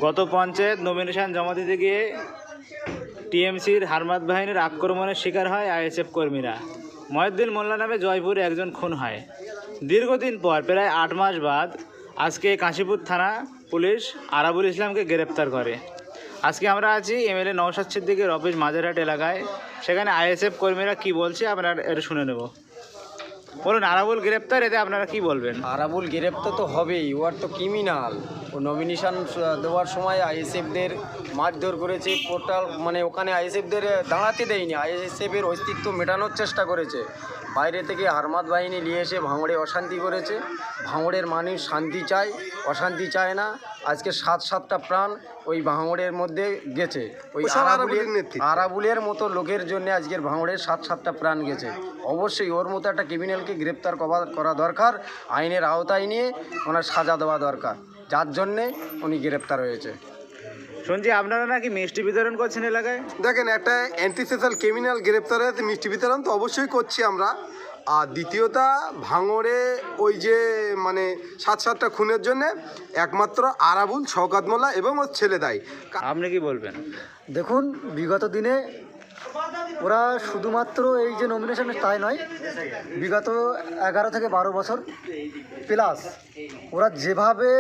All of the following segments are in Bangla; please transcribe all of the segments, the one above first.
গত পঞ্চায়েত নমিনেশন জমা দিতে গিয়ে টিএমসির হারমাত বাহিনীর আক্রমণের শিকার হয় আইএসএফ কর্মীরা। মহিউদ্দিন মোল্লা নামে জয়পুরে একজন খুন হয়। দীর্ঘদিন পর প্রায় 8 মাস বাদ আজকে কাশীপুর থানা পুলিশ আরাবুল ইসলামকে গ্রেপ্তার করে। আজকে আমরা আছি এমএলএ নওশাদ সিদ্দিকীর অফিস মাঝেরহাট এলাকায়। সেখানে আইএসএফ কর্মীরা কি বলছে আপনারা এটা শুনে নেব। বলুন, আরাবুল গ্রেপ্তার, এতে আপনারা কি বলবেন? আরাবুল গ্রেপ্তার তো হবেই, ওর তো ক্রিমিনাল। ও নমিনেশন দেওয়ার সময় আইএসএফদের মারধর করেছে, পোর্টাল মানে ওখানে আইএসএফদের দাঁড়াতে দেয়নি, আইএসএফের অস্তিত্ব মেটানোর চেষ্টা করেছে। বাইরে থেকে হারমাত বাহিনী নিয়ে এসে ভাঙড়ে অশান্তি করেছে। ভাঙড়ের মানুষ শান্তি চায়, অশান্তি চায় না। আজকে 7-7টা প্রাণ ওই ভাঙড়ের মধ্যে গেছে। ওই আরাবুলের মতো লোকের জন্য আজকের ভাঙড়ের 7-7টা প্রাণ গেছে। অবশ্যই ওর মতো একটা ক্রিমিনালকে গ্রেপ্তার করা দরকার, আইনের আওতায় নিয়ে ওনার সাজা দেওয়া দরকার, যার জন্যে উনি গ্রেপ্তার হয়েছে। শুনছি আপনারা নাকি মিষ্টি বিতরণ করছেন এলাকায়। দেখেন, একটা অ্যান্টি সোশ্যাল ক্রিমিনাল গ্রেপ্তার হয়েছে, মিষ্টি বিতরণ তো অবশ্যই করছি আমরা। আর দ্বিতীয়টা, ভাঙড়ে ওই যে মানে 7-7টা খুনের জন্য একমাত্র আরাবুল, শওকত মোল্লা এবং ওর ছেলে দায়ী। আপনি কি বলবেন? দেখুন, বিগত দিনে ওরা শুধুমাত্র এই যে নমিনেশন তাই নয়, বিগত 11 থেকে 12 বছর প্লাস ওরা যেভাবে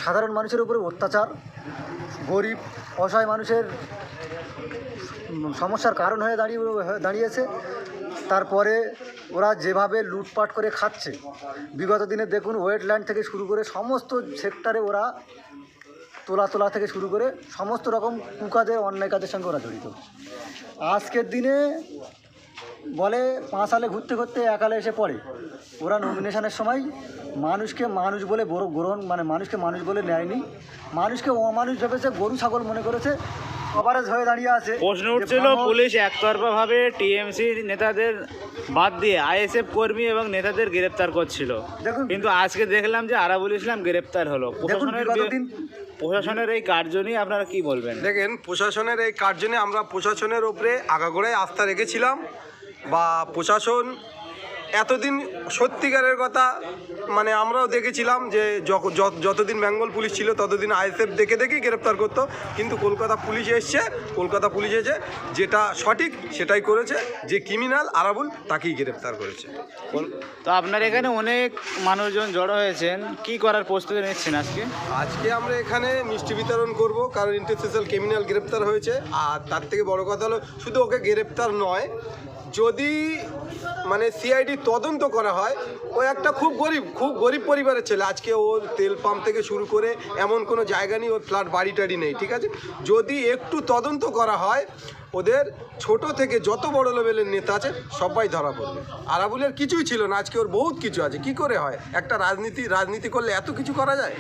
সাধারণ মানুষের উপরে অত্যাচার, গরিব অসহায় মানুষের সমস্যার কারণ হয়ে দাঁড়িয়েছে, তারপরে ওরা যেভাবে লুটপাট করে খাচ্ছে, বিগত দিনে দেখুন ওয়েটল্যান্ড থেকে শুরু করে সমস্ত সেক্টরে ওরা তোলা থেকে শুরু করে সমস্ত রকম কুকাজের অন্যায় কাজের সঙ্গে ওরা জড়িত। আজকের দিনে বলে 5 সালে ঘুরতে ঘুরতে একালে এসে পড়ে। ওরা নমিনেশনের সময় মানুষকে মানুষ বলে মানুষকে মানুষ বলে নেয়নি, মানুষকে অমানুষ ভেবেছে, গরু ছাগল মনে করেছে, কভারেজ হয়ে দাঁড়িয়ে আছে। প্রশ্ন উঠছিল পুলিশ একতরফাভাবে টিএমসি নেতাদের বাদ দিয়ে আইএসএফ কর্মী এবং নেতাদের গ্রেপ্তার করছিল, কিন্তু আজকে দেখলাম যে আরাবুল ইসলাম গ্রেপ্তার হলো। প্রশাসনের এই কার্য নিয়ে আপনারা কি বলবেন? দেখেন, প্রশাসনের এই কার্য নিয়ে আমরা প্রশাসনের ওপরে আগাগোড়ায় আস্থা রেখেছিলাম, বা প্রশাসন এতদিন সত্যিকারের কথা মানে আমরাও দেখেছিলাম যে যতদিন বেঙ্গল পুলিশ ছিল ততদিন আইএসএফ দেখেই গ্রেপ্তার করতো, কিন্তু কলকাতা পুলিশ এসে যেটা সঠিক সেটাই করেছে, যে ক্রিমিনাল আরাবুল তাকেই গ্রেপ্তার করেছে। তো আপনার এখানে অনেক মানুষজন জড়ো হয়েছেন, কি করার প্রস্তুতি নিচ্ছেন আজকে? আমরা এখানে মিষ্টি বিতরণ করব, কারণ ইন্টারসোশ্যাল ক্রিমিনাল গ্রেপ্তার হয়েছে। আর তার থেকে বড় কথা হলো, শুধু ওকে গ্রেপ্তার নয়, যদি মানে সিআইডি তদন্ত করা হয়, ও একটা খুব গরিব পরিবারের ছেলে। আজকে ওর তেল পাম্প থেকে শুরু করে এমন কোনো জায়গা নেই, ওর ফ্ল্যাট বাড়ি টাড়ি নেই, ঠিক আছে? যদি একটু তদন্ত করা হয়, ওদের ছোট থেকে যত বড় লেভেলের নেতা আছে সবাই ধরা পড়বে। আরাবুলের কিছুই ছিল না, আজকে ওর বহুত কিছু আছে। কি করে হয়? একটা রাজনীতি করলে এত কিছু করা যায়?